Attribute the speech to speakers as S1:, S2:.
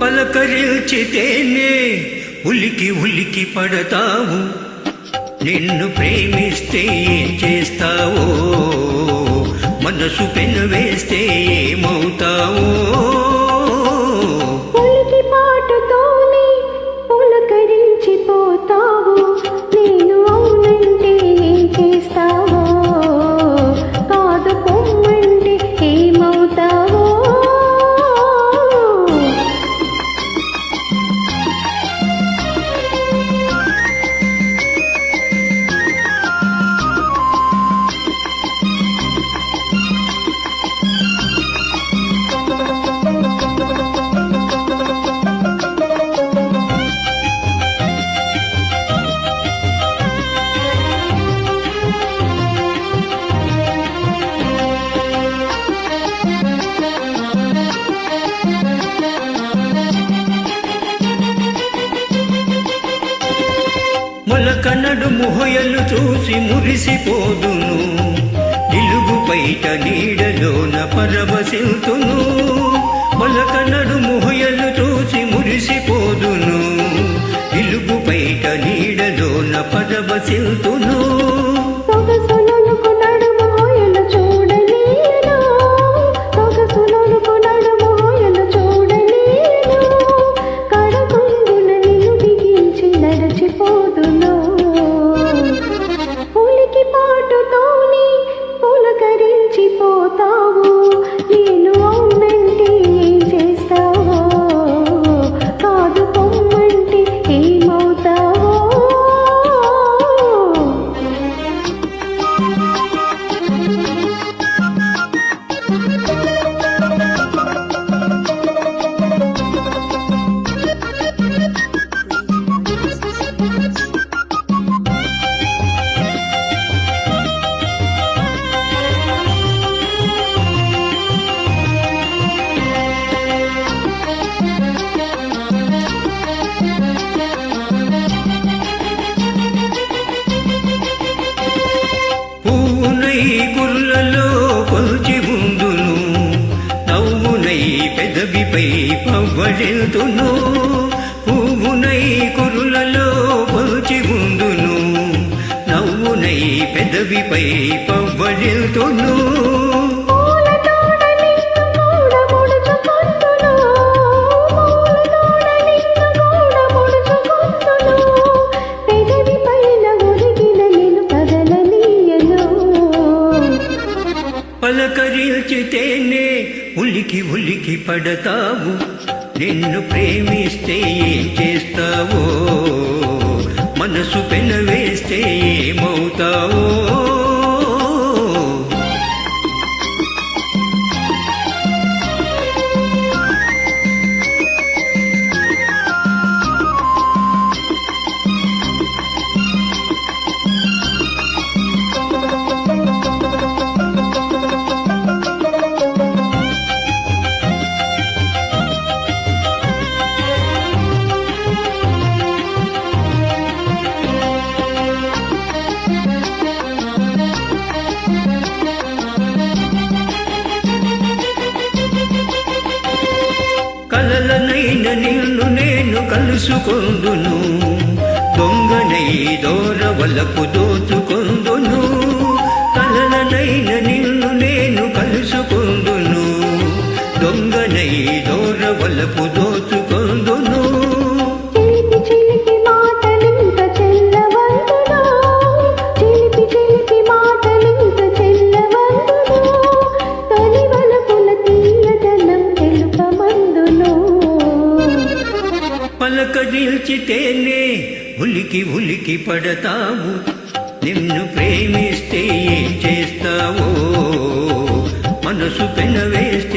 S1: పలకరించితేనే ఉలికి ఉలికి పడతావు, నిన్ను ప్రేమిస్తే ఏం చేస్తావో, మనసు పెనవేస్తే ఏమవుతావో.
S2: ఉలికి పాటుతోనే పులకరించిపోతావు, నేను అవునంటే ఏం చేస్తావో, కాదు పొమ్మంటే ఏమవుతావో.
S1: మొలక నడుము హొయలు చూసి మురిసిపోదును, నిలుగు బయట నీడలోన పరవశిల్తును. మొలక నడుము హొయలు చూసి మురిసిపోదును, నిలుగు బయట నీడలోన పరవశిల్తును.
S2: పోతావు, నేను అవునంటే ఏం చేస్తావో, కాదు పొమ్మంటే ఏమవుతావో.
S1: గుర్లలో కొల్చి ఉందును, నవ్వునై పెదవిపై పవ్వళిల్తును. పువ్వునై కురులలో కొల్చి ఉందును, నవ్వునై పెదవిపై పవ్వళిల్తును. పలకరించితేనే ఉలికి ఉలికి పడతావు, నిన్ను ప్రేమిస్తే ఏం చేస్తావో, మనసు పెనవేస్తే ఏమవుతావో. కలలనైన నిన్ను నేను కలుసుకొందును, దొంగనై దోరవలపు దోచుకొందును. కలలనైన నిన్ను నేను కలుసుకొందును, దొంగనై దోరవలపు దోచుకొందును. పలకరించితేనే ఉలికి ఉలికి పడతావు, నిన్ను ప్రేమిస్తే ఏం చేస్తావో, మనసు పెనవేస్తే